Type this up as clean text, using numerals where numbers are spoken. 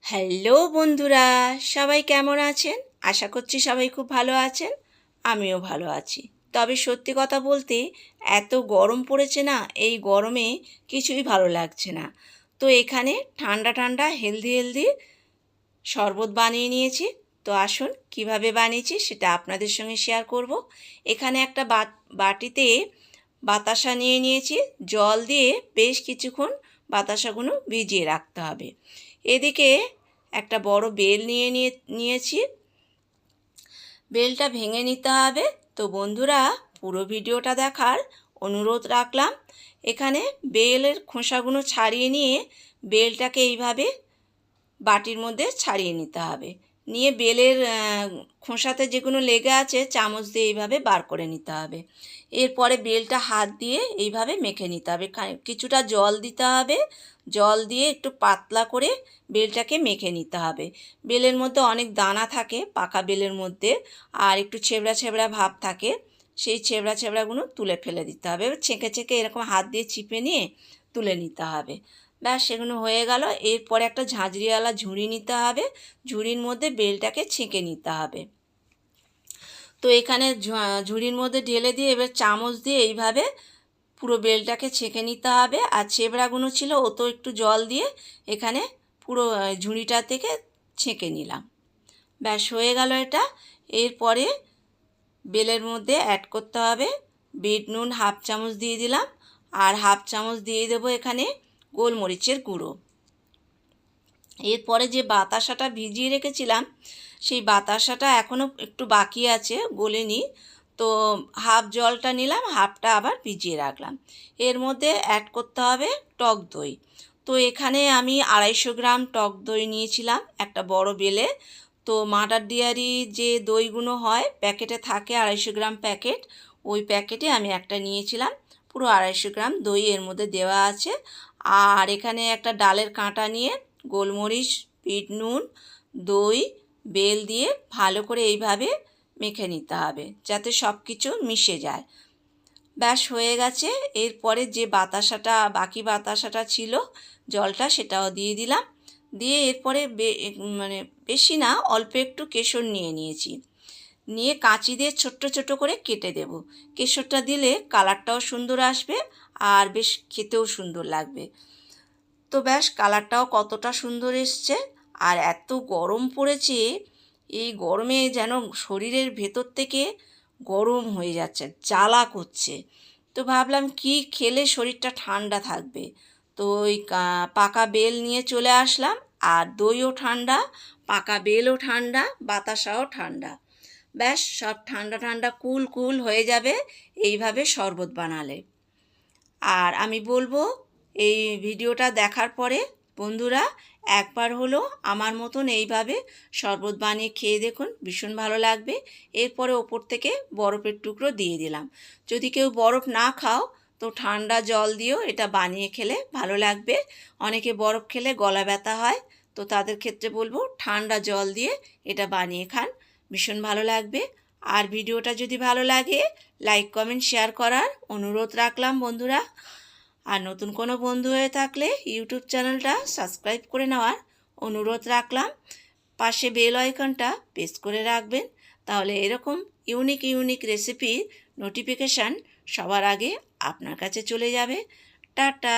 Hello বন্ধুরা, সবাই কেমন আছেন? আশা করছি সবাই খুব ভালো আছেন। আমিও ভালো আছি। তবে সত্যি কথা বলতে এত গরম পড়েছে না, এই গরমে কিছুই ভালো লাগছে না। তো এখানে ঠান্ডা ঠান্ডা হেলদি হেলদি শরবত বানিয়ে নিয়েছি। তো আসুন কিভাবে বানিয়েছি সেটা আপনাদের সঙ্গে শেয়ার করব। এখানে একটা বাটিতে বাতাসা নিয়ে নিয়েছি। জল দিয়ে বেশ কিছুক্ষণ বাতাসাগুলো ভিজিয়ে রাখতে হবে। এদিকে একটা বড় বেল নিয়েছি। বেলটা ভেঙে নিতে হবে। তো বন্ধুরা, পুরো ভিডিওটা দেখার অনুরোধ রাখলাম। এখানে বেলের খোসাগুলো ছাড়িয়ে নিয়ে বেলটাকে এইভাবে বাটির মধ্যে ছাড়িয়ে নিতে হবে। নিয়ে বেলের খোসাতে যেগুলো লেগে আছে চামচ দিয়ে এইভাবে বার করে নিতে হবে। এরপরে বেলটা হাত দিয়ে এইভাবে মেখে নিতে হবে। কিছুটা জল দিতে হবে। জল দিয়ে একটু পাতলা করে বেলটাকে মেখে নিতে হবে। বেলের মধ্যে অনেক দানা থাকে পাকা বেলের মধ্যে, আর একটু ছেবড়া ছেবড়া ভাব থাকে। সেই ছেবড়া ছেবড়াগুলো তুলে ফেলে দিতে হবে। ছেঁকে ছেঁকে এরকম হাত দিয়ে চিপে নিয়ে তুলে নিতে হবে। ব্যাস, সেগুলো হয়ে গেল। এরপরে একটা ঝাঁঝরিওয়ালা ঝুড়ি নিতে হবে। ঝুড়ির মধ্যে বেলটাকে ছেঁকে নিতে হবে। তো এখানে ঝুড়ির মধ্যে ঢেলে দিয়ে এবার চামচ দিয়ে এইভাবে পুরো বেলটাকে ছেঁকে নিতে হবে। আর ছেবড়াগুলো ছিল ও তো একটু জল দিয়ে এখানে পুরো ঝুড়িটা থেকে ছেঁকে নিলাম। ব্যাস, হয়ে গেল এটা। এরপরে বেলের মধ্যে অ্যাড করতে হবে বিট নুন, হাফ চামচ দিয়ে দিলাম। আর হাফ চামচ দিয়ে দেবো এখানে গোলমরিচের গুঁড়ো। এরপরে যে বাতাসাটা ভিজিয়ে রেখেছিলাম সেই বাতাসাটা এখনও একটু বাকি আছে, গলেনি। তো হাফ জলটা নিলাম, হাফটা আবার ভিজিয়ে রাখলাম। এর মধ্যে অ্যাড করতে হবে টক দই। তো এখানে আমি 250 গ্রাম টক দই নিয়েছিলাম একটা বড় বেলে। তো মাদার ডেয়ারি যে দইগুলো হয় প্যাকেটে থাকে 250 গ্রাম প্যাকেট, ওই প্যাকেটে আমি একটা নিয়েছিলাম। পুরো 250 গ্রাম দই এর মধ্যে দেওয়া আছে। আর এখানে একটা ডালের কাঁটা নিয়ে গোলমরিচ, বিট নুন, দই, বেল দিয়ে ভালো করে এইভাবে মেখে নিতে হবে যাতে সব কিছু মিশে যায়। ব্যাস, হয়ে গেছে। এরপরে যে বাকি বাতাসাটা ছিল জলটা, সেটাও দিয়ে দিলাম। দিয়ে এরপরে মানে বেশি না, অল্প একটু কেশর নিয়েছি। নিয়ে কাঁচি দিয়ে ছোট্ট ছোট্ট করে কেটে দেব। কেশরটা দিলে কালারটাও সুন্দর আসবে আর বেশ খেতেও সুন্দর লাগবে। তো ব্যাস, কালারটাও কতটা সুন্দর এসছে। আর এত গরম পড়েছে, এই গরমে যেন শরীরের ভেতর থেকে গরম হয়ে যাচ্ছে, জ্বালা করছে। তো ভাবলাম কি খেলে শরীরটা ঠান্ডা থাকবে। তো ওই পাকা বেল নিয়ে চলে আসলাম। আর দইও ঠান্ডা, পাকা বেলও ঠান্ডা, বাতাসাও ঠান্ডা। ব্যাস, সব ঠান্ডা ঠান্ডা কুল কুল হয়ে যাবে এইভাবে শরবত বানালে। আর আমি বলবো, এই ভিডিওটা দেখার পরে বন্ধুরা একবার হলো আমার মতন এইভাবে শরবত বানিয়ে খেয়ে দেখুন, ভীষণ ভালো লাগবে। এরপরে ওপর থেকে বরফের টুকরো দিয়ে দিলাম। যদি কেউ বরফ না খাও তো ঠান্ডা জল দিয়েও এটা বানিয়ে খেলে ভালো লাগবে। অনেকে বরফ খেলে গলা ব্যথা হয়, তো তাদের ক্ষেত্রে বলবো ঠান্ডা জল দিয়ে এটা বানিয়ে খান, ভীষণ ভালো লাগবে। আর ভিডিওটা যদি ভালো লাগে লাইক কমেন্ট শেয়ার করার অনুরোধ রাখলাম বন্ধুরা। আর নতুন কোনো বন্ধু হয়ে থাকলে ইউটিউব চ্যানেলটা সাবস্ক্রাইব করে নেওয়ার অনুরোধ রাখলাম। পাশে বেল আইকনটা প্রেস করে রাখবেন, তাহলে এরকম ইউনিক ইউনিক রেসিপির নোটিফিকেশান সবার আগে আপনার কাছে চলে যাবে। টাটা।